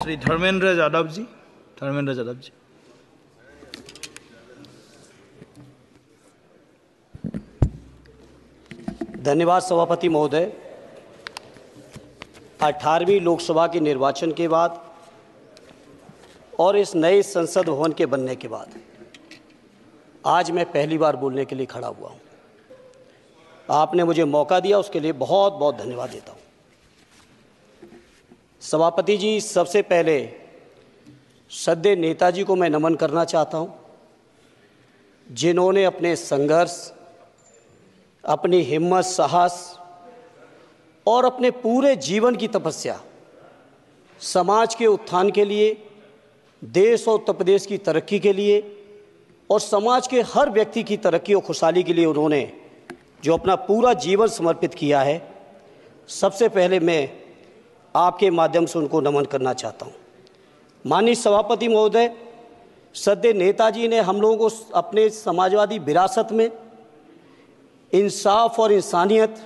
श्री धर्मेंद्र यादव जी। धर्मेंद्र यादव जी। धन्यवाद सभापति महोदय। 18वीं लोकसभा के निर्वाचन के बाद और इस नए संसद भवन के बनने के बाद आज मैं पहली बार बोलने के लिए खड़ा हुआ हूं। आपने मुझे मौका दिया, उसके लिए बहुत बहुत धन्यवाद देता हूं। सभापति जी, सबसे पहले श्रद्धेय नेताजी को मैं नमन करना चाहता हूं, जिन्होंने अपने संघर्ष, अपनी हिम्मत, साहस और अपने पूरे जीवन की तपस्या समाज के उत्थान के लिए, देश और उत्तर प्रदेश की तरक्की के लिए और समाज के हर व्यक्ति की तरक्की और खुशहाली के लिए उन्होंने जो अपना पूरा जीवन समर्पित किया है, सबसे पहले मैं आपके माध्यम से उनको नमन करना चाहता हूँ। माननीय सभापति महोदय, श्रद्धेय नेताजी ने हम लोगों को अपने समाजवादी विरासत में इंसाफ और इंसानियत,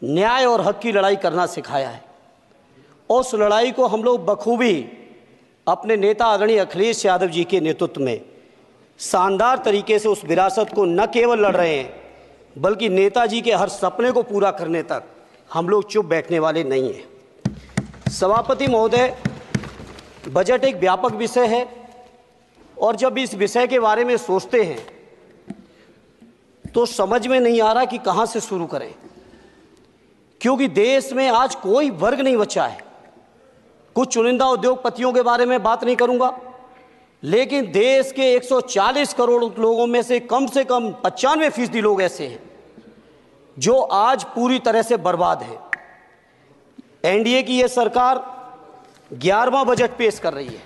न्याय और हक की लड़ाई करना सिखाया है। उस लड़ाई को हम लोग बखूबी अपने नेता आदरणीय अखिलेश यादव जी के नेतृत्व में शानदार तरीके से उस विरासत को न केवल लड़ रहे हैं, बल्कि नेताजी के हर सपने को पूरा करने तक हम लोग चुप बैठने वाले नहीं हैं। सभापति महोदय, बजट एक व्यापक विषय है और जब इस विषय के बारे में सोचते हैं तो समझ में नहीं आ रहा कि कहां से शुरू करें, क्योंकि देश में आज कोई वर्ग नहीं बचा है। कुछ चुनिंदा उद्योगपतियों के बारे में बात नहीं करूंगा, लेकिन देश के 140 करोड़ लोगों में से कम 95% लोग ऐसे हैं जो आज पूरी तरह से बर्बाद है। एनडीए की यह सरकार 11वां बजट पेश कर रही है,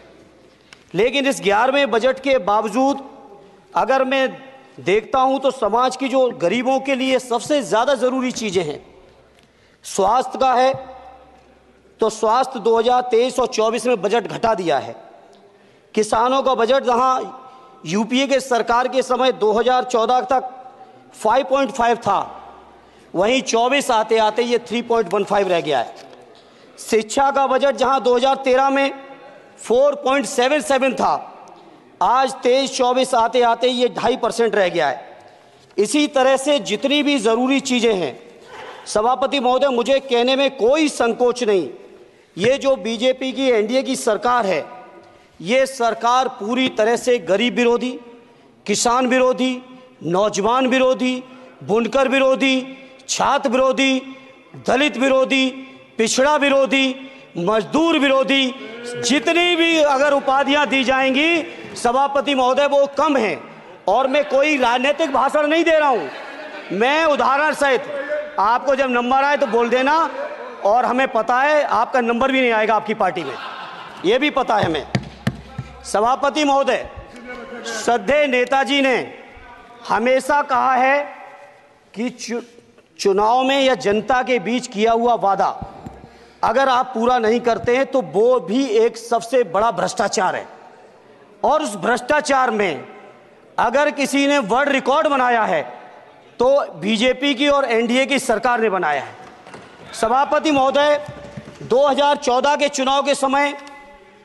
लेकिन इस 11वें बजट के बावजूद अगर मैं देखता हूं तो समाज की जो गरीबों के लिए सबसे ज़्यादा ज़रूरी चीज़ें हैं, स्वास्थ्य का है तो स्वास्थ्य 2023 और 24 में बजट घटा दिया है। किसानों का बजट जहां यूपीए के सरकार के समय 2014 तक 5.5 था, वहीं 24 आते आते ये 3.15 रह गया है। शिक्षा का बजट जहां 2013 में 4.77 था, आज 23-24 आते आते ये 2.5% रह गया है। इसी तरह से जितनी भी ज़रूरी चीज़ें हैं, सभापति महोदय, मुझे कहने में कोई संकोच नहीं, ये जो बीजेपी की एनडीए की सरकार है, ये सरकार पूरी तरह से गरीब विरोधी, किसान विरोधी, नौजवान विरोधी, बुनकर विरोधी, छात्र विरोधी, दलित विरोधी, पिछड़ा विरोधी, मजदूर विरोधी, जितनी भी अगर उपाधियां दी जाएंगी सभापति महोदय वो कम हैं। और मैं कोई राजनीतिक भाषण नहीं दे रहा हूं, मैं उदाहरण सहित आपको जब नंबर आए तो बोल देना, और हमें पता है आपका नंबर भी नहीं आएगा आपकी पार्टी में, ये भी पता है हमें। सभापति महोदय, श्रद्धेय नेताजी ने हमेशा कहा है कि चुनाव में या जनता के बीच किया हुआ वादा अगर आप पूरा नहीं करते हैं तो वो भी एक सबसे बड़ा भ्रष्टाचार है, और उस भ्रष्टाचार में अगर किसी ने वर्ल्ड रिकॉर्ड बनाया है तो बीजेपी की और एनडीए की सरकार ने बनाया है। सभापति महोदय, 2014 के चुनाव के समय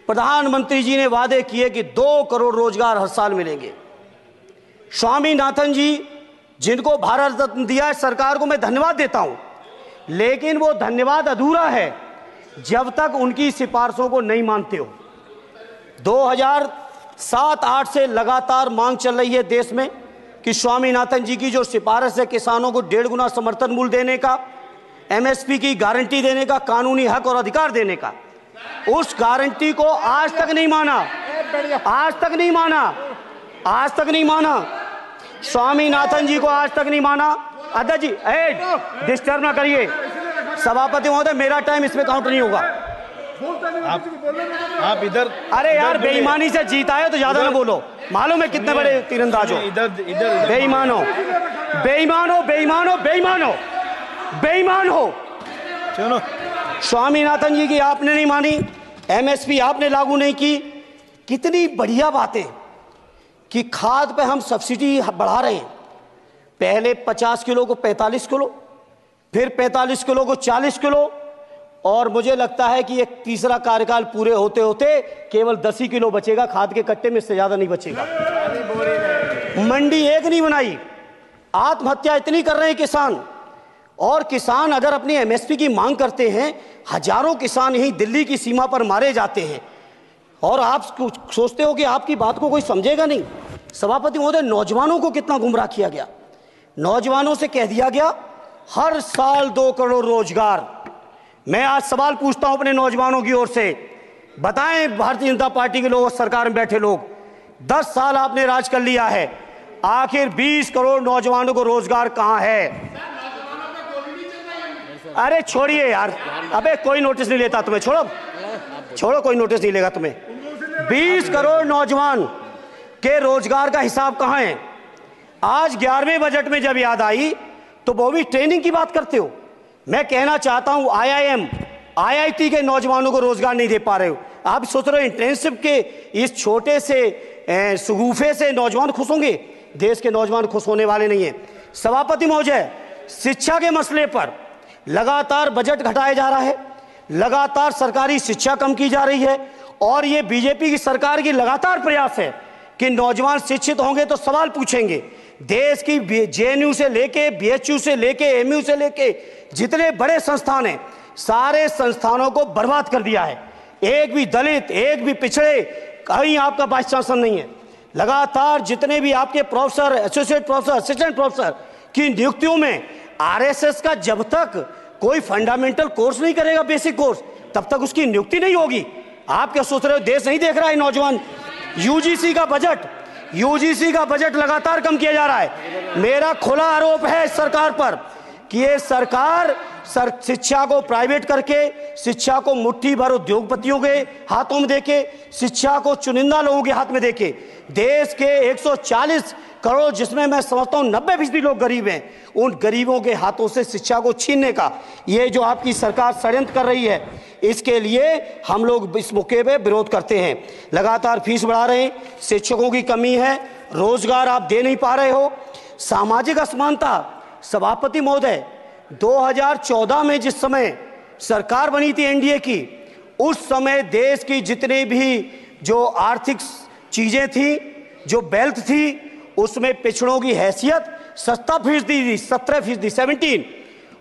प्रधानमंत्री जी ने वादे किए कि 2 करोड़ रोजगार हर साल मिलेंगे। स्वामीनाथन जी, जिनको भारत रत्न दिया है, सरकार को मैं धन्यवाद देता हूं, लेकिन वो धन्यवाद अधूरा है जब तक उनकी सिफारिशों को नहीं मानते हो। 2007-8 से लगातार मांग चल रही है देश में कि स्वामीनाथन जी की जो सिफारिश है, किसानों को 1.5 गुना समर्थन मूल्य देने का, एमएसपी की गारंटी देने का, कानूनी हक और अधिकार देने का, उस गारंटी को आज तक नहीं माना, आज तक नहीं माना, आज तक नहीं माना। स्वामीनाथन जी को आज तक नहीं माना। अध्यक्ष जी, डिस्टर्ब ना करिए। सभापति महोदय, मेरा टाइम इसमें काउंट नहीं होगा। आप इधर, अरे यार, बेईमानी से जीता है तो ज्यादा ना बोलो, मालूम है कितने बड़े तीरंदाज हो। इधर बेईमान हो, बेईमान हो, बेईमान हो, बेईमान हो, बेईमान हो। चलो, स्वामीनाथन जी की आपने नहीं मानी, एमएसपी आपने लागू नहीं की। कितनी बढ़िया बातें कि खाद पे हम सब्सिडी बढ़ा रहे हैं, पहले 50 किलो को 45 किलो, फिर 45 किलो को 40 किलो, और मुझे लगता है कि एक तीसरा कार्यकाल पूरे होते होते केवल 10 ही किलो बचेगा खाद के कट्टे में, इससे ज्यादा नहीं बचेगा। मंडी एक नहीं बनाई, आत्महत्या इतनी कर रहे हैं किसान। और किसान अगर अपनी एमएसपी की मांग करते हैं, हजारों किसान यहीं दिल्ली की सीमा पर मारे जाते हैं, और आप सोचते हो कि आपकी बात को कोई समझेगा नहीं। सभापति महोदय, नौजवानों को कितना गुमराह किया गया। नौजवानों से कह दिया गया हर साल 2 करोड़ रोजगार। मैं आज सवाल पूछता हूं अपने नौजवानों की ओर से, बताएं भारतीय जनता पार्टी के लोग, सरकार में बैठे लोग, 10 साल आपने राज कर लिया है, आखिर 20 करोड़ नौजवानों को रोजगार कहां है? अरे छोड़िए यार, अबे कोई नोटिस नहीं लेता तुम्हें, छोड़ो कोई नोटिस नहीं लेगा तुम्हें। 20 करोड़ नौजवान के रोजगार का हिसाब कहां है? आज 11वें बजट में जब याद आई तो वो भी ट्रेनिंग की बात करते हो। मैं कहना चाहता हूं आईआईएम, आईआईटी के नौजवानों को रोजगार नहीं दे पा रहे हो। आप सोच रहे हो इंटर्नशिप के इस छोटे से सुगूफे से नौजवान खुश होंगे? देश के नौजवान खुश होने वाले नहीं है। सभापति महोदय, शिक्षा के मसले पर लगातार बजट घटाया जा रहा है, लगातार सरकारी शिक्षा कम की जा रही है, और ये बीजेपी की सरकार की लगातार प्रयास है कि नौजवान शिक्षित होंगे तो सवाल पूछेंगे। देश की जेएनयू से लेके, बीएचयू से लेके, एमयू से लेके जितने बड़े संस्थान हैं, सारे संस्थानों को बर्बाद कर दिया है। एक भी दलित, एक भी पिछड़े, कहीं आपका वाइस चांसलर नहीं है। लगातार जितने भी आपके professor, associate professor, assistant professor की नियुक्तियों में आरएसएस का जब तक कोई फंडामेंटल कोर्स नहीं करेगा, बेसिक कोर्स, तब तक उसकी नियुक्ति नहीं होगी। आप क्या सोच रहे हो देश नहीं देख रहा है नौजवान? यूजीसी का बजट लगातार कम किया जा रहा है। मेरा खुला आरोप है इस सरकार पर कि ये सरकार शिक्षा को प्राइवेट करके, शिक्षा को मुट्ठी भर उद्योगपतियों के हाथों में देके, शिक्षा को चुनिंदा लोगों के हाथ में देके, देश के 140 करोड़, जिसमें मैं समझता हूं 90% लोग गरीब हैं, उन गरीबों के हाथों से शिक्षा को छीनने का ये जो आपकी सरकार षड्यंत्र कर रही है, इसके लिए हम लोग इस मौके पे विरोध करते हैं। लगातार फीस बढ़ा रहे हैं, शिक्षकों की कमी है, रोजगार आप दे नहीं पा रहे हो, सामाजिक असमानता। सभापति महोदय, 2014 में जिस समय सरकार बनी थी एनडीए की, उस समय देश की जितने भी जो आर्थिक चीजें थी, जो वेल्थ थी, उसमें पिछड़ों की हैसियत 17% थी, 17%,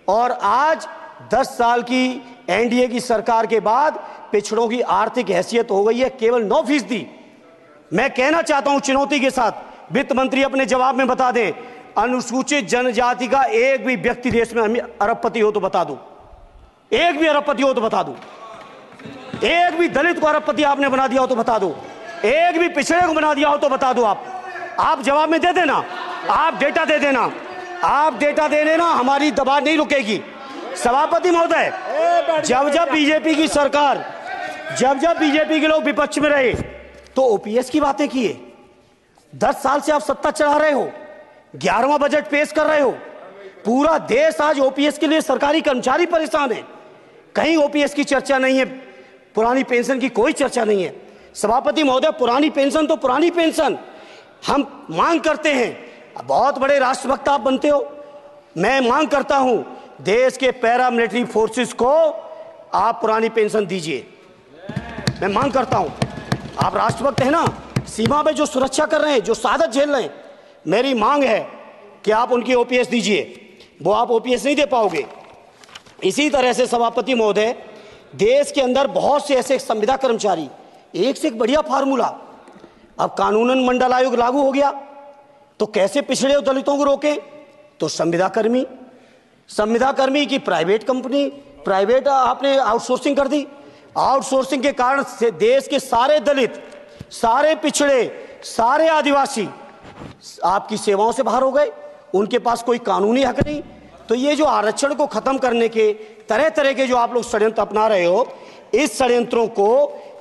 और आज 10 साल की एनडीए की सरकार के बाद पिछड़ों की आर्थिक हैसियत हो गई है केवल 9%। मैं कहना चाहता हूं चुनौती के साथ, वित्त मंत्री अपने जवाब में बता दें, अनुसूचित जनजाति का एक भी व्यक्ति देश में अरबपति हो तो बता दो, एक भी अरबपति हो तो बता दो, एक भी दलित को अरबपति आपने बना दिया हो तो बता दो, एक भी पिछड़े को बना दिया हो तो बता दो। आप जवाब में दे देना, आप डेटा दे देना, आप डेटा दे देना, हमारी दबाव नहीं रुकेगी। सभापति महोदय, जब बीजेपी की सरकार, जब बीजेपी के लोग विपक्ष में रहे तो ओपीएस की बातें किए। 10 साल से आप सत्ता चढ़ा रहे हो, 11वां बजट पेश कर रहे हो, पूरा देश आज ओपीएस के लिए सरकारी कर्मचारी परेशान है, कहीं ओपीएस की चर्चा नहीं है, पुरानी पेंशन की कोई चर्चा नहीं है। सभापति महोदय, पुरानी पेंशन तो पुरानी पेंशन, हम मांग करते हैं, बहुत बड़े राष्ट्रभक्त आप बनते हो, मैं मांग करता हूं देश के पैरामिलिट्री फोर्सेस को आप पुरानी पेंशन दीजिए। मैं मांग करता हूं, आप राष्ट्रभक्त हैं ना, सीमा पे जो सुरक्षा कर रहे हैं, जो शहादत झेल रहे हैं, मेरी मांग है कि आप उनकी ओपीएस दीजिए। वो आप ओपीएस नहीं दे पाओगे। इसी तरह से सभापति महोदय, देश के अंदर बहुत से ऐसे संविदा कर्मचारी, एक से एक बढ़िया फार्मूला, अब कानूनन मंडल आयोग लागू हो गया तो कैसे पिछड़े और दलितों को रोकें? तो संविदा कर्मी की प्राइवेट कंपनी, प्राइवेट आपने आउटसोर्सिंग कर दी। आउटसोर्सिंग के कारण से देश के सारे दलित, सारे पिछड़े, सारे आदिवासी आपकी सेवाओं से बाहर हो गए, उनके पास कोई कानूनी हक नहीं। तो ये जो आरक्षण को खत्म करने के तरह तरह के जो आप लोग षड्यंत्र अपना रहे हो, इस षड्यंत्रों को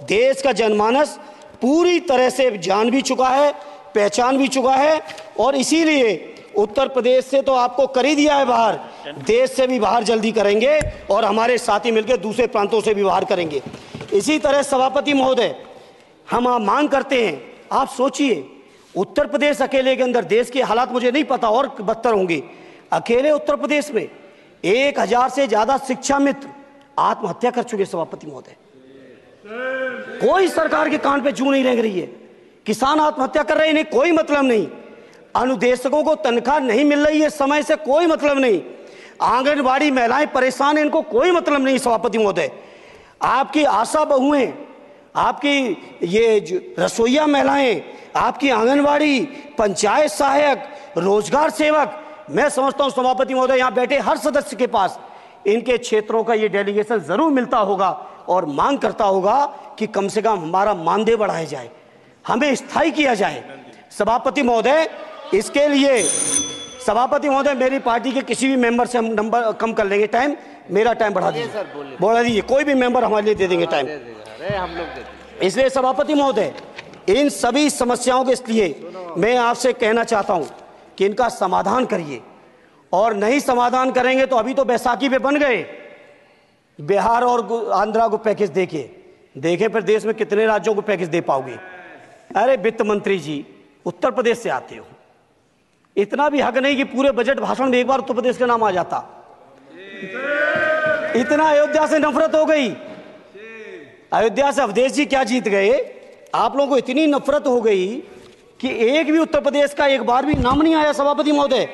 देश का जनमानस पूरी तरह से जान भी चुका है, पहचान भी चुका है, और इसीलिए उत्तर प्रदेश से तो आपको कर ही दिया है बाहर, देश से भी बाहर जल्दी करेंगे, और हमारे साथी मिलकर दूसरे प्रांतों से भी बाहर करेंगे। इसी तरह सभापति महोदय, हम मांग करते हैं, आप सोचिए, उत्तर प्रदेश अकेले के अंदर, देश के हालात मुझे नहीं पता और बदतर होंगे, अकेले उत्तर प्रदेश में 1000 से ज्यादा शिक्षा मित्र आत्महत्या कर चुके सभापति महोदय। कोई सरकार के कान पे जू नहीं रेंग रही है। किसान आत्महत्या कर रहे हैं, इन्हें कोई मतलब नहीं। अनुदेशकों को तनख्वाह नहीं मिल रही है समय से, कोई मतलब नहीं। आंगनबाड़ी महिलाएं परेशान हैं, इनको कोई मतलब नहीं सभापति महोदय। आपकी आशा बहुएं, आपकी ये रसोईया महिलाएं, आपकी आंगनबाड़ी, पंचायत सहायक, रोजगार सेवक, मैं समझता हूं सभापति महोदय यहां बैठे हर सदस्य के पास इनके क्षेत्रों का ये डेलीगेशन जरूर मिलता होगा और मांग करता होगा कि कम से कम हमारा मानदेय बढ़ाया जाए, हमें स्थायी किया जाए। सभापति महोदय, इसके लिए सभापति महोदय मेरी पार्टी के किसी भी मेंबर से हम नंबर कम कर लेंगे, टाइम, मेरा टाइम बढ़ा दीजिए, बढ़ा दीजिए, कोई भी मेंबर हमारे लिए दे देंगे टाइम। हम लोग इसलिए सभापति महोदय, इन सभी समस्याओं के लिए मैं आपसे कहना चाहता हूं कि इनका समाधान करिए, और नहीं समाधान करेंगे तो अभी तो बैसाखी पे बन गए, बिहार और आंध्रा को पैकेज देखे फिर देश में कितने राज्यों को पैकेज दे पाओगे। अरे वित्त मंत्री जी, उत्तर प्रदेश से आते हो, इतना भी हक नहीं कि पूरे बजट भाषण में एक बार उत्तर प्रदेश का नाम आ जाता। इतना अयोध्या से नफरत हो गई, अयोध्या से अवधेश जी क्या जीत गए, आप लोगों को इतनी नफरत हो गई कि एक भी उत्तर प्रदेश का एक बार भी नाम नहीं आया सभापति महोदय।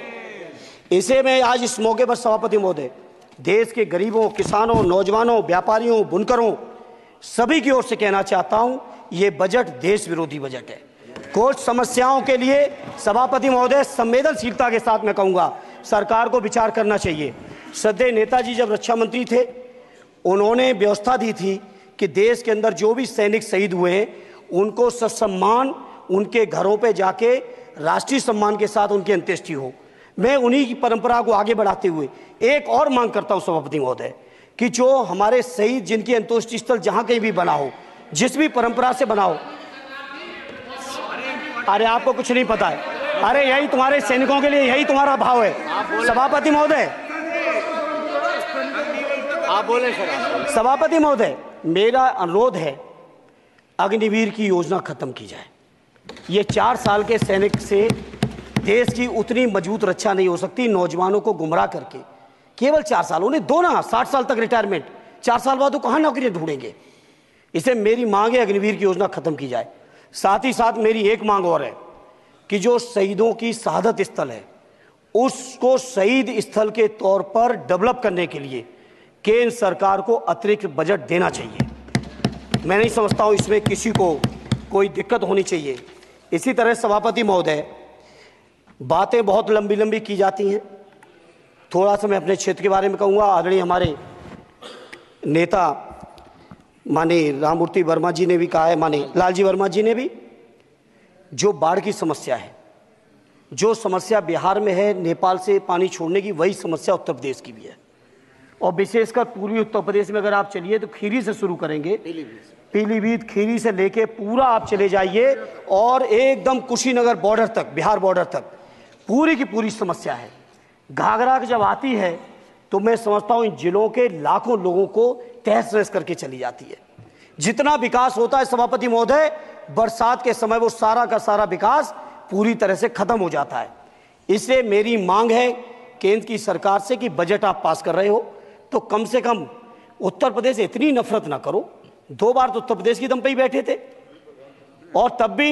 इसे मैं आज इस मौके पर सभापति महोदय देश के गरीबों, किसानों, नौजवानों, व्यापारियों, बुनकरों सभी की ओर से कहना चाहता हूं, ये बजट देश विरोधी बजट है। कुछ समस्याओं के लिए सभापति महोदय संवेदनशीलता के साथ मैं कहूंगा सरकार को विचार करना चाहिए। श्रद्धेय नेताजी जब रक्षा मंत्री थे, उन्होंने व्यवस्था दी थी कि देश के अंदर जो भी सैनिक शहीद हुए हैं उनको ससम्मान उनके घरों पे जाके राष्ट्रीय सम्मान के साथ उनकी अंत्येष्टि हो। मैं उन्हीं की परंपरा को आगे बढ़ाते हुए एक और मांग करता हूं सभापति महोदय कि जो हमारे शहीद जिनकी अंत्येष्टि स्थल जहां कहीं भी बना हो, जिस भी परंपरा से बना हो, अरे आपको कुछ नहीं पता है, अरे यही तुम्हारे सैनिकों के लिए यही तुम्हारा भाव है सभापति महोदय। आप बोले सर। सभापति महोदय, मेरा अनुरोध है अग्निवीर की योजना खत्म की जाए। ये 4 साल के सैनिक से देश की उतनी मजबूत रक्षा नहीं हो सकती। नौजवानों को गुमराह करके केवल 4 साल, उन्हें दो ना 60 साल तक रिटायरमेंट, 4 साल बाद वो कहां नौकरियां ढूंढेंगे। इसे मेरी मांग है अग्निवीर की योजना खत्म की जाए। साथ ही साथ मेरी एक मांग और है कि जो शहीदों की शहादत स्थल है उसको शहीद स्थल के तौर पर डेवलप करने के लिए केंद्र सरकार को अतिरिक्त बजट देना चाहिए। मैं नहीं समझता हूं इसमें किसी को कोई दिक्कत होनी चाहिए। इसी तरह सभापति महोदय, बातें बहुत लंबी लंबी की जाती हैं, थोड़ा सा मैं अपने क्षेत्र के बारे में कहूँगा। आदरणीय हमारे नेता माननीय राममूर्ति वर्मा जी ने भी कहा है, माननीय लालजी वर्मा जी ने भी, जो बाढ़ की समस्या है, जो समस्या बिहार में है नेपाल से पानी छोड़ने की, वही समस्या उत्तर प्रदेश की भी है। और विशेषकर पूर्वी उत्तर प्रदेश में अगर आप चलिए तो खीरी से शुरू करेंगे, पीलीभीत खीरी से लेके पूरा आप चले जाइए और एकदम कुशीनगर बॉर्डर तक, बिहार बॉर्डर तक पूरी की पूरी समस्या है। घाघरा जब आती है तो मैं समझता हूं इन जिलों के लाखों लोगों को तहस नहस करके चली जाती है। जितना विकास होता है सभापति महोदय, बरसात के समय वो सारा का सारा विकास पूरी तरह से खत्म हो जाता है। इसलिए मेरी मांग है केंद्र की सरकार से कि बजट आप पास कर रहे हो तो कम से कम उत्तर प्रदेश से इतनी नफरत ना करो। 2 बार तो उत्तर प्रदेश की दम पे ही बैठे थे और तब भी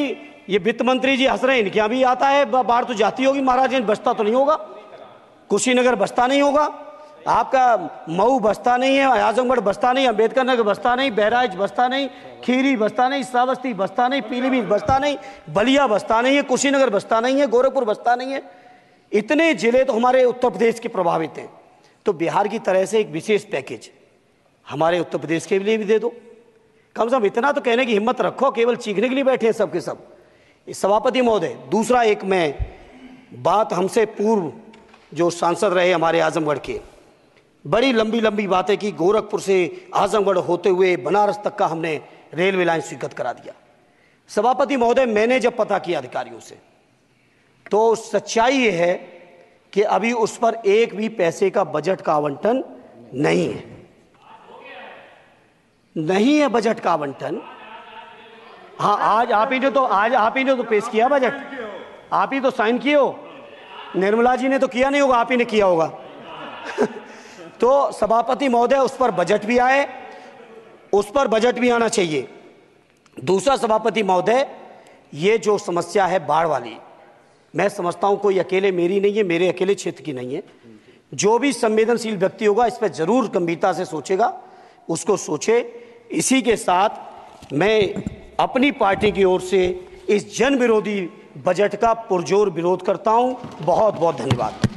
ये वित्त मंत्री जी हंस रहे हैं, इनके यहाँ भी आता है बाढ़ तो जाती होगी, महाराज बसता तो नहीं होगा, कुशीनगर बसता नहीं होगा, आपका मऊ बसता नहीं है, आजमगढ़ बसता नहीं, अम्बेडकर नगर बसता नहीं, बहराइच बसता नहीं, खीरी बसता नहीं, श्रावस्ती बसता नहीं, पीलीभीत बसता नहीं, बलिया बसता नहीं है, कुशीनगर बसता नहीं है, गोरखपुर बसता नहीं है। इतने जिले तो हमारे उत्तर प्रदेश के प्रभावित हैं। तो बिहार की तरह से एक विशेष पैकेज हमारे उत्तर प्रदेश के लिए भी दे दो। कम से कम इतना तो कहने की हिम्मत रखो, केवल चीखने के लिए बैठे हैं सब के सब। सभापति महोदय, दूसरा एक मैं बात, हमसे पूर्व जो सांसद रहे हमारे आजमगढ़ के, बड़ी लंबी लंबी बातें की, गोरखपुर से आजमगढ़ होते हुए बनारस तक का हमने रेलवे लाइन स्वीकृत करा दिया। सभापति महोदय, मैंने जब पता किया अधिकारियों से तो सच्चाई ये है कि अभी उस पर एक भी पैसे का बजट का आवंटन नहीं है, नहीं है बजट का आवंटन। हाँ, आज आप ही ने तो पेश किया बजट, आप ही तो साइन किए हो, निर्मला जी ने तो किया नहीं होगा, आप ही ने किया होगा तो सभापति महोदय उस पर बजट भी आए, उस पर बजट भी आना चाहिए। दूसरा सभापति महोदय, ये जो समस्या है बाढ़ वाली, मैं समझता हूं कोई अकेले मेरी नहीं है, मेरे अकेले क्षेत्र की नहीं है। जो भी संवेदनशील व्यक्ति होगा इस पर जरूर गंभीरता से सोचेगा, उसको सोचे। इसी के साथ मैं अपनी पार्टी की ओर से इस जन विरोधी बजट का पुरजोर विरोध करता हूं। बहुत बहुत धन्यवाद।